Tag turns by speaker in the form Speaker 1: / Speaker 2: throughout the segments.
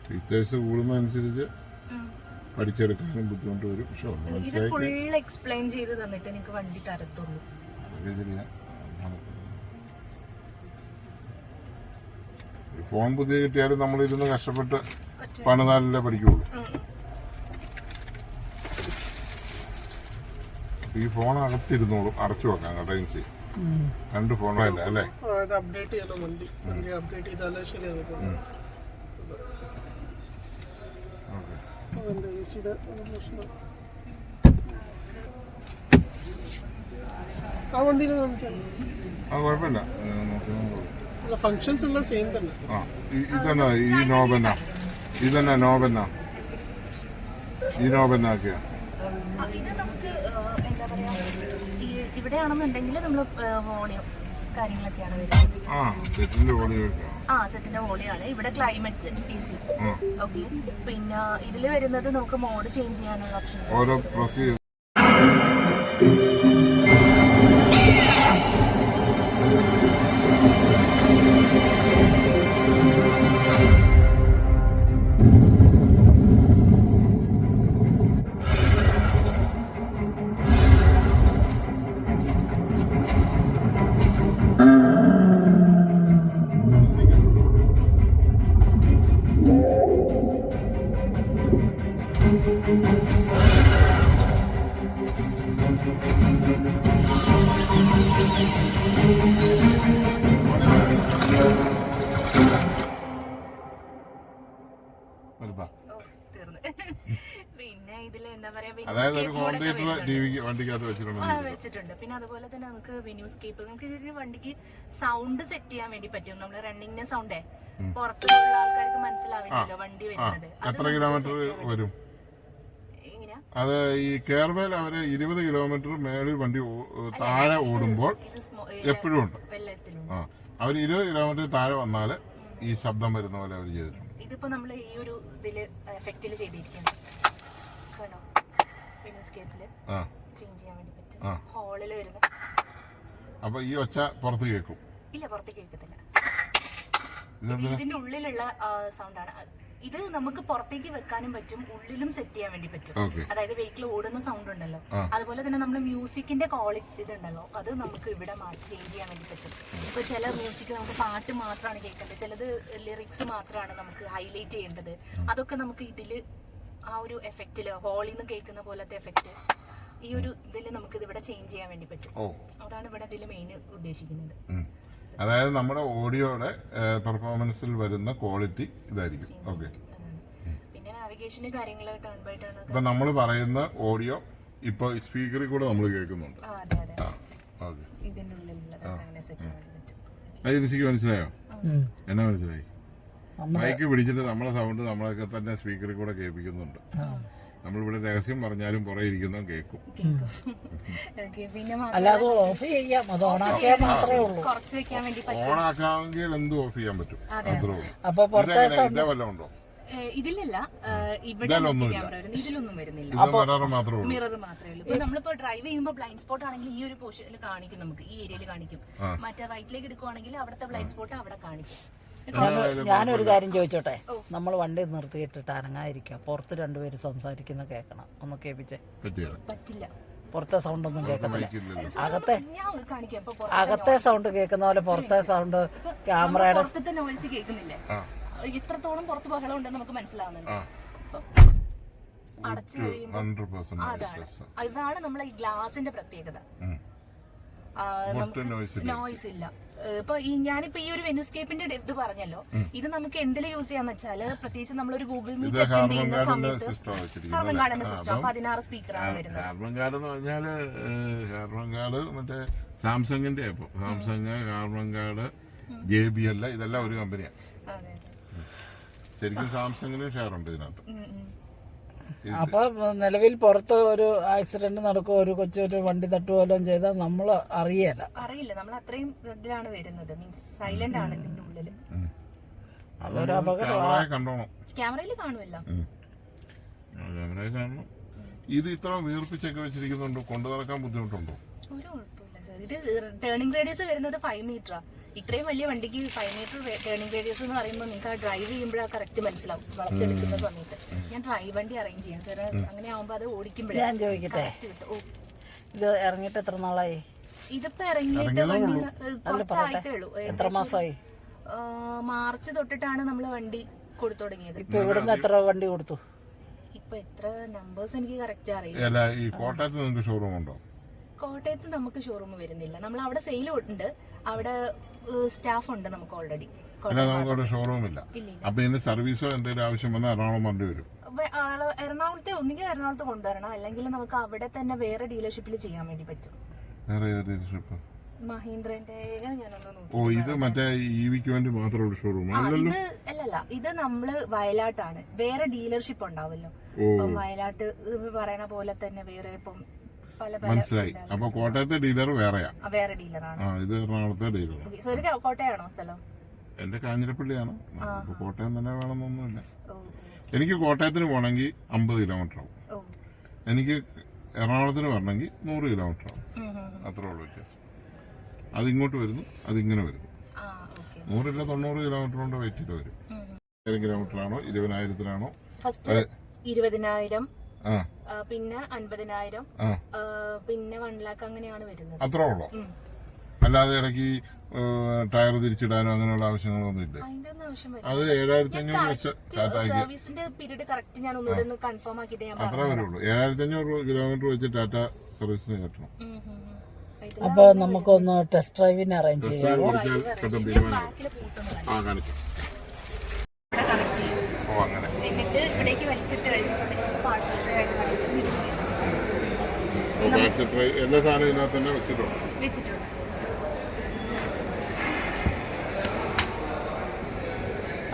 Speaker 1: Features കൂടുന്നതനുസരിച്ച് പഠിച്ചെടുക്കാനും ബുദ്ധിമുട്ട് വരും.
Speaker 2: ഇത് ഫുൾ എക്സ്പ്ലെയിൻ ചെയ്ത് തന്നിട്ട് എനിക്ക് വണ്ടി തരത്തുള്ളൂ.
Speaker 1: ഫോൺ പുതിയ കിട്ടിയാലും നമ്മളിരുന്ന് കഷ്ടപ്പെട്ട് പണിതാലല്ലേ പഠിക്കുള്ളൂ. ഈ ഫോൺ അകത്തിരുന്നോളും, അടച്ചു വെക്കാം കേട്ടോ. ഇൻസി 2 ഫോണല്ല അല്ലേ?
Speaker 3: അപ്ഡേറ്റ് ചെയ്യണം, വണ്ടി അപ്ഡേറ്റ് ചെയ്താലേ ശരിയാകും. ആ വണ്ടിയിൽ
Speaker 1: കുഴപ്പമില്ല,
Speaker 3: ഫങ്ഷൻസ് എല്ലാം സെയിം തന്നെ.
Speaker 1: ഇതന്നെ ഈ നോബെന്നാ, ഇതന്നെ നോബെന്നാ, ഈ നോബെന്നാക്കിയാ.
Speaker 2: ഇത് നമുക്ക് എന്താ പറയാ, ഇവിടെയാണെന്നുണ്ടെങ്കിൽ നമ്മള് വോളിയം കാര്യങ്ങളൊക്കെയാണ് വരുന്നത്. സെറ്റിന്റെ വോളിയാണ്. ഇവിടെ ക്ലൈമറ്റ് AC. ഓക്കെ, പിന്നെ ഇതില് വരുന്നത് നമുക്ക് മോഡ് ചേഞ്ച് ചെയ്യാനുള്ള ഓപ്ഷൻ. പിന്നെ ഇതില് എന്താ പറയാ, വെച്ചിട്ടുണ്ട്. പിന്നെ അതുപോലെ തന്നെ നമുക്ക് വെന്യൂസ്കേപ്പ്, നമുക്ക് ഇതിന് വണ്ടിക്ക് സൗണ്ട് സെറ്റ് ചെയ്യാൻ വേണ്ടി പറ്റും. നമ്മള് റണ്ണിങ്ങിന്റെ സൗണ്ടേ പുറത്തുള്ള ആൾക്കാർക്ക് മനസ്സിലാവില്ലല്ലോ വണ്ടി വരുന്നത്.
Speaker 1: എത്ര കിലോമീറ്റർ വരും? അത് ഈ കേരളയിൽ അവര് 20 കിലോമീറ്റർ മേളിൽ വണ്ടി താഴെ ഓടുമ്പോൾ എപ്പോഴും ഉണ്ട്. അവര് 20 കിലോമീറ്റർ താഴെ വന്നാല് ഈ ശബ്ദം വരുന്ന പോലെ അവർ ചെയ്തിട്ടുണ്ട്.
Speaker 2: ഇതിപ്പോ നമ്മള് ഈ ഒരു ഇതില് എഫക്റ്റില് ചെയ്തിരിക്കുന്നത് ചേഞ്ച് ചെയ്യാൻ വേണ്ടി പറ്റും. ഹോളില് വരുന്ന
Speaker 1: അപ്പൊ ഈ ഒച്ച പുറത്ത് കേൾക്കും?
Speaker 2: ഇല്ല, പുറത്തേക്ക് കേൾക്കത്തില്ല. ഇതിന്റെ ഉള്ളിലുള്ള സൗണ്ടാണ് ഇത്. നമുക്ക് പുറത്തേക്ക് വെക്കാനും പറ്റും, ഉള്ളിലും സെറ്റ് ചെയ്യാൻ വേണ്ടി പറ്റും. അതായത് വെഹിക്കിൾ ഓടുന്ന സൗണ്ട് ഉണ്ടല്ലോ, അതുപോലെ തന്നെ നമ്മുടെ മ്യൂസിക്കിന്റെ ക്വാളിറ്റി ഇതുണ്ടല്ലോ, അത് നമുക്ക് ഇവിടെ ചേഞ്ച് ചെയ്യാൻ വേണ്ടി പറ്റും. ഇപ്പൊ ചില മ്യൂസിക് നമുക്ക് പാട്ട് മാത്രമാണ് കേൾക്കേണ്ടത്, ചിലത് ലിറിക്സ് മാത്രമാണ് നമുക്ക് ഹൈലൈറ്റ് ചെയ്യേണ്ടത്. അതൊക്കെ നമുക്ക് ഇതില് ആ ഒരു എഫക്റ്റില് ഹോളിൽ നിന്ന് കേൾക്കുന്ന പോലത്തെ എഫക്റ്റ് ഈ ഒരു ഇതില് നമുക്ക് ഇത് ഇവിടെ ചേഞ്ച് ചെയ്യാൻ വേണ്ടി പറ്റും. അതാണ് ഇവിടെ ഇതില് മെയിൻ ഉദ്ദേശിക്കുന്നത്.
Speaker 1: അതായത് നമ്മുടെ ഓഡിയോയുടെ പെർഫോമൻസിൽ വരുന്ന ക്വാളിറ്റി ഇതായിരിക്കും. ഓക്കെ,
Speaker 2: പിന്നെ നാവിഗേഷന് കാര്യങ്ങൾ ടേൺ ബൈ ടേൺ
Speaker 1: ഇപ്പൊ നമ്മൾ പറയുന്ന ഓഡിയോ ഇപ്പൊ സ്പീക്കറിൽ കൂടെ നമ്മൾ കേൾക്കുന്നുണ്ട്. എനിക്ക് മനസ്സിലായോ? എന്നാ മനസ്സിലായി? മൈക്ക് പിടിച്ചിട്ട് നമ്മളെ സൗണ്ട് നമ്മളൊക്കെ തന്നെ സ്പീക്കറിൽ കൂടെ കേൾപ്പിക്കുന്നുണ്ട്. നമ്മളിവിടെ രഹസ്യം പറഞ്ഞാലും പുറകെ ഇരിക്കുന്ന കേൾക്കും.
Speaker 4: അല്ലാതെ ഓഫ് ചെയ്യാം, അത് ഓണാക്കിയാൽ മാത്രമേ ഉള്ളൂ.
Speaker 1: ഓണാക്കാമെങ്കിൽ എന്തും ഓഫ് ചെയ്യാൻ പറ്റും, അത്രേ ഉള്ളൂ.
Speaker 4: അപ്പൊ
Speaker 1: ഇതേ വല്ലതും ഉണ്ടോ?
Speaker 2: ഇതിലല്ല, ഇതിലൊന്നും വരുന്നില്ല. മിറർ മാത്രമേ ഉള്ളൂ. ഇപ്പൊ നമ്മളിപ്പോ ഡ്രൈവ് ചെയ്യുമ്പോൾ ബ്ലൈൻഡ് സ്പോട്ട് ആണെങ്കിൽ ഈ ഒരു പൊസിഷനിൽ കാണിക്കും, നമുക്ക് ഈ ഏരിയയിൽ കാണിക്കും. മറ്റേ റൈറ്റിലേക്ക് എടുക്കുവാണെങ്കിൽ അവിടുത്തെ ബ്ലൈൻഡ് സ്പോട്ട് അവിടെ കാണിക്കും.
Speaker 4: ഞാനൊരു കാര്യം ചോദിച്ചോട്ടെ, നമ്മൾ വണ്ടി നിർത്തിയിട്ടിട്ട് അനങ്ങാതിരിക്കുക, പുറത്ത് രണ്ടുപേരും സംസാരിക്കുന്ന കേൾക്കണം, ഒന്ന് കേൾപ്പിച്ചേ.
Speaker 2: പറ്റില്ല,
Speaker 4: പുറത്തെ സൗണ്ട് ഒന്നും കേൾക്കത്തില്ല. അകത്തെ സൗണ്ട് കേൾക്കുന്ന പോലെ പുറത്തെ സൗണ്ട് ക്യാമറയുടെ
Speaker 2: നോയ്സ് കേൾക്കുന്നില്ലേ? എത്രത്തോളം പുറത്ത് ബഹളം ഉണ്ടെന്ന് നമുക്ക് മനസ്സിലാവുന്നുണ്ട്. അടച്ചു കഴിയുമ്പോൾ അതാണ് നമ്മളെ ഈ ഗ്ലാസിന്റെ പ്രത്യേകത. നോയ്സ് ഇല്ല. ഇപ്പൊ ഞാനിപ്പോ ഈ ഒരു വെന്യൂസ്കേപ്പിന്റെ ഇത് പറഞ്ഞല്ലോ, ഇത് നമുക്ക് എന്തില് യൂസ് ചെയ്യാന്ന് വെച്ചാല്, പ്രത്യേകിച്ച് നമ്മളൊരു ഗൂഗിൾ മീറ്റ് അറ്റൻഡ് ചെയ്യുന്ന സമയത്ത് കാർബൺ ഗാർഡിന്റെ സിസ്റ്റം 16 സ്പീക്കറാണ് വരുന്നത്.
Speaker 1: കാർബൺ ഗാർഡ് എന്ന് പറഞ്ഞാല് കാർബൺ ഗാർഡ് മറ്റേ സാംസങ്ങിന്റെ, സാംസങ്, കാർബൺ ഗാർഡ്, JBL ഇതെല്ലാം ഒരു കമ്പനിയാണ്. ശരിക്കും സാംസങ്ങിന് ഷെയർ ഉണ്ട് ഇതിനകത്ത്.
Speaker 4: അപ്പൊ നിലവിൽ പുറത്ത് ഒരു ആക്സിഡന്റ് നടക്കുകയോ ഒരു കൊച്ചൊരു വണ്ടി തട്ടുകയോ ചെയ്താൽ നമ്മൾ അറിയില്ല.
Speaker 2: നമ്മൾ അത്രയും ഇതിലാണ് വരുന്നത്, മീൻസ് സൈലന്റ് ആണ് ഇതിന്റെ ഉള്ളില്.
Speaker 4: അതൊരു അപകടമാണ്.
Speaker 2: ക്യാമറയിൽ കാണുമല്ല,
Speaker 1: ക്യാമറയിൽ കാണണം. ഇത് ഇത്ര വീർപ്പിച്ചൊക്കെ വെച്ചിരിക്കുന്നുണ്ട്, കൊണ്ടു നടക്കാൻ ബുദ്ധിമുട്ടുണ്ടോ?
Speaker 2: ഒരു കുഴപ്പമില്ല സാർ. ഇത് ടേണിംഗ് റേഡിയസ് വരുന്നത് 5 മീറ്ററാ. ഇത്രയും വലിയ വണ്ടിക്ക് 5 മീറ്റർ ടേണിംഗ് റേഡിയസ് എന്ന് പറയുമ്പോൾ നിങ്ങൾക്ക് ആ ഡ്രൈവ് ചെയ്യുമ്പോഴാണ് കറക്റ്റ് മനസ്സിലാവും വളച്ചെടുക്കുന്ന സമയത്ത്. ഞാൻ ഡ്രൈവ് വണ്ടി അറേഞ്ച് ചെയ്യാം സാർ, അങ്ങനെ ആവുമ്പോൾ അത് ഓടിക്കുമ്പോഴേ
Speaker 4: ഞാൻ ചോദിക്കട്ടെ, ഇത് ഇറങ്ങിയിട്ട് എത്ര നാളായി?
Speaker 2: ഇതിപ്പോ ഇറങ്ങിയിട്ട് കുറച്ചായിട്ടേ ഉള്ളൂ.
Speaker 4: എത്ര മാസമായി?
Speaker 2: മാർച്ച് തൊട്ടിട്ടാണ് നമ്മൾ വണ്ടി കൊടുത്തു തുടങ്ങിയത്.
Speaker 4: ഇപ്പൊ ഇവിടുന്ന് എത്ര വണ്ടി കൊടുത്തു?
Speaker 2: ഇപ്പൊ എത്ര നമ്പേഴ്സ് എനിക്ക് കറക്റ്റ് അറിയില്ല.
Speaker 1: ഈ കോട്ടയത്ത് നിങ്ങൾക്ക് ഷോറൂം ഉണ്ടോ?
Speaker 2: കോട്ടയത്ത് നമുക്ക് ഷോറൂം വരുന്നില്ല. നമ്മൾ അവിടെ സെയിൽ ഉണ്ട്, അവിടെ സ്റ്റാഫ് ഉണ്ട് നമുക്ക് ഓൾറെഡി.
Speaker 1: നമുക്കവിടെ ഷോറൂം ഇല്ല. അപ്പൊ ഇതിന്റെ സർവീസോ എന്തെങ്കിലും ആവശ്യം വന്നാൽ എറണാകുളം വണ്ടി വരും.
Speaker 2: എറണാകുളത്തെ ഒന്നുകിൽ എറണാകുളത്ത് കൊണ്ടുവരണം, അല്ലെങ്കിൽ നമുക്ക് അവിടെ തന്നെ വേറെ ഡീലർഷിപ്പിൽ ചെയ്യാൻ വേണ്ടി പറ്റും.
Speaker 1: വേറെ ഡീലർഷിപ്പ്
Speaker 2: മഹീന്ദ്രന്റെ
Speaker 1: ഓ, ഇത് മറ്റേ ഇവിക്ക് വേണ്ടി മാത്രമുള്ള ഷോറൂം
Speaker 2: അല്ലല്ല, ഇത് നമ്മള് വയലാട്ടാണ്. വേറെ ഡീലർഷിപ്പ് ഉണ്ടാവല്ലോ. വയലാട്ട് പറയണ പോലെ തന്നെ വേറെ ഇപ്പം
Speaker 1: മനസ്സിലായി. അപ്പൊ കോട്ടയത്തെ ഡീലർ വേറെയാ?
Speaker 2: വേറെ ഡീലറാണ്.
Speaker 1: ഇത് എറണാകുളത്തെ ഡീലർ.
Speaker 2: കോട്ടയാണോ സ്ഥലം?
Speaker 1: എന്റെ കാഞ്ഞിരപ്പള്ളിയാണ്. കോട്ടയം തന്നെ വേണമെന്നൊന്നുമില്ല. എനിക്ക് കോട്ടയത്തിന് പോകണമെങ്കിൽ 50 കിലോമീറ്റർ ആവും. എനിക്ക് എറണാകുളത്തിന് വരണമെങ്കിൽ 100 കിലോമീറ്റർ ആവും. അത്രേ ഉള്ളൂ വ്യത്യാസം. അതിങ്ങോട്ട് വരുന്നു, അതിങ്ങനെ വരുന്നു. 100 ഇല്ല 90 കിലോമീറ്റർ കൊണ്ട് വെയിറ്റിട്ട് വരും. 1000 കിലോമീറ്റർ ആണോ 20,000-നാണോ?
Speaker 2: ഫസ്റ്റ് 20,000, പിന്നെ 50,000, പിന്നെ 1 lakh അങ്ങനെയാണ് വരുന്നത്.
Speaker 1: അത്രേ ഉള്ളൂ. അല്ലാതെ ഇടയ്ക്ക് ടയർ തിരിച്ചിടാനോ അങ്ങനെയുള്ള ആവശ്യങ്ങളൊന്നും ഇല്ല. അത് 7,500 വെച്ച്
Speaker 2: സർവീസിന്റെ പീരീഡ് കറക്റ്റ് ഞാൻ ഒന്നുകൂടെ കൺഫേം ആക്കിയിട്ട് ഞാൻ
Speaker 1: അത്രേ വരുള്ളൂ. 7,500 കിലോമീറ്റർ വെച്ച് ടാറ്റ സർവീസിന് കയറ്റണം.
Speaker 4: അപ്പൊ നമുക്കൊന്ന് ടെസ്റ്റ് ഡ്രൈവിന് അറേഞ്ച് ചെയ്യാം.
Speaker 2: എന്നിട്ട് ഇവിടേക്ക് വലിച്ചിട്ട് കഴിഞ്ഞിട്ടുണ്ടെങ്കിൽ പാർസൽ ട്രേ ആയിട്ട്
Speaker 1: എല്ലാ സാധനവും ഇതിനകത്ത് തന്നെ വെച്ചിട്ടുണ്ട്.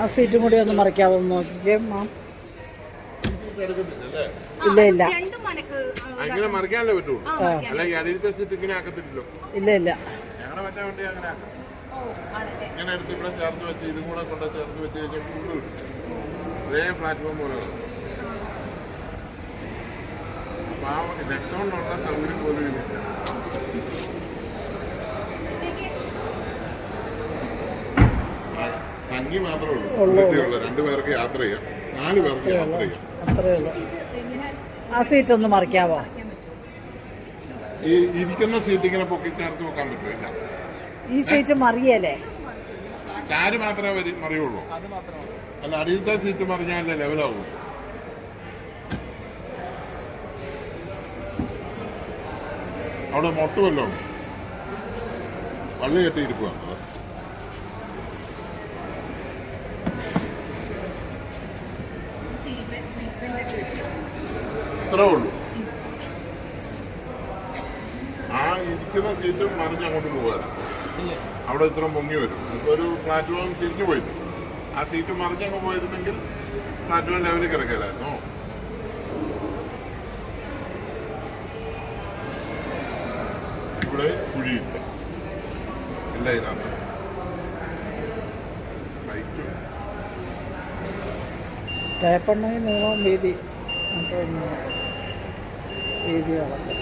Speaker 4: ആ സീറ്റും കൂടി ഒന്ന് മറിക്കാവോ നോക്കിക്കേ മാം. ഇല്ല ഇല്ല
Speaker 1: അങ്ങനെ മറിക്കാനല്ലേ പറ്റുള്ളൂ, അല്ലെങ്കിൽ അടിയിലത്തെ സീറ്റ് ഇങ്ങനെ ആക്കത്തില്ലല്ലോ.
Speaker 4: ഇല്ല ഇല്ല,
Speaker 1: ഞങ്ങളെ മറ്റേ വണ്ടി അങ്ങനെ ആക്കാം. ഇങ്ങനെ എടുത്ത് ഇവിടെ ചേർത്ത് വെച്ച് ഇതും കൂടെ കൊണ്ട് ചേർത്ത് വെച്ച് കഴിഞ്ഞാൽ ഫുള്ള് കിട്ടും. ഒരേ പ്ലാറ്റ്ഫോം പോലെ. അപ്പൊ ആ നെക്സോണിലുള്ള സൗകര്യം പോലും ഇല്ല. തങ്ങി മാത്രമേ ഉള്ളൂ. 2 പേർക്ക് യാത്ര ചെയ്യാം, 4 പേർക്ക് യാത്ര ചെയ്യാം.
Speaker 4: അത്രേ ഉള്ളൂ. ആ സീറ്റ് ഒന്ന് മറിക്കാവോ?
Speaker 1: ഈ ഇരിക്കുന്ന സീറ്റ് ഇങ്ങനെ പൊക്കി ചേർത്ത് വെക്കാൻ പറ്റില്ല.
Speaker 4: ഈ സീറ്റ് മറിയല്ലേ?
Speaker 1: ചാര് മാത്രമേ മറിയുള്ളൂ. അല്ല, അടിയിലത്തെ സീറ്റ് മറിഞ്ഞാലേ ലെവലാവൂ. അവിടെ മൊട്ടുമല്ലോ വള്ളി കെട്ടിയിരിക്കുകയാണ്. ഇത്രേ ഉള്ളൂ. ആ ഇരിക്കുന്ന സീറ്റും മറിഞ്ഞ് അങ്ങോട്ട് പോകാറ്. അവിടെ ഇത്ര പൊങ്ങി വരും. ഇപ്പൊ ഒരു പ്ലാറ്റ്ഫോം തിരിഞ്ഞു പോയിട്ട് ആ സീറ്റ് മറിഞ്ഞങ്ങ് പോയിരുന്നെങ്കിൽ പ്ലാറ്റ്ഫോം ലെവലിൽ കിടക്കില്ലായിരുന്നോ? ഇവിടെ കുഴിയില്ല, ഇല്ല ഇതിനകത്ത്
Speaker 4: ടേപ്പണ്ണി നീളം വീതി വീതി വളർത്തും.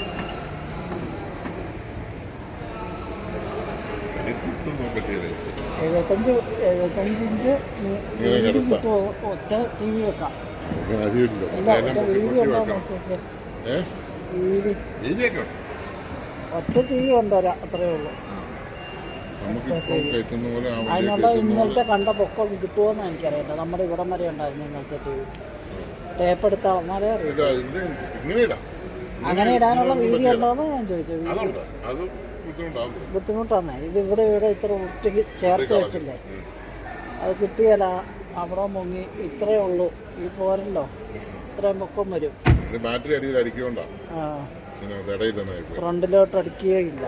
Speaker 4: 75 ഇഞ്ച് വീതി കിട്ടുമോ? ഒറ്റ ടി വി വെക്കാം. ഒറ്റ വീതി ഉണ്ടോ നോക്കിയൊക്കെ. വീതി ഒറ്റ ടി വി കൊണ്ടുവരാം, അത്രേ ഉള്ളൂ. അതിനുള്ള ഇന്നലത്തെ കണ്ട പൊക്കം കിട്ടുമോയെന്ന് എനിക്കറിയില്ല. നമ്മുടെ ഇവിടം വരെ ഉണ്ടായിരുന്നു ഇന്നലത്തെ ടി വി. ടേപ്പ് എടുത്താൽ വന്നാലേ അറിയാം. അങ്ങനെ ഇടാനുള്ള വീതി ഉണ്ടോയെന്ന് ഞാൻ ചോദിച്ചു. ബുദ്ധിമുട്ടാന്നേ. ഇത് ഇവിടെ ഇത്ര ഒറ്റയ്ക്ക് ചേർത്ത് വെച്ചില്ലേ, അത് കിട്ടിയാല അവിടെ മുങ്ങി. ഇത്രയേ ഉള്ളൂ, ഈ പോരല്ലോ, ഇത്രയും പൊക്കം വരും.
Speaker 1: ബാറ്ററി അടിയിൽ അടിക്കൊണ്ടാ
Speaker 4: ഫ്രണ്ടിലോട്ട് അടിക്കുകയില്ല.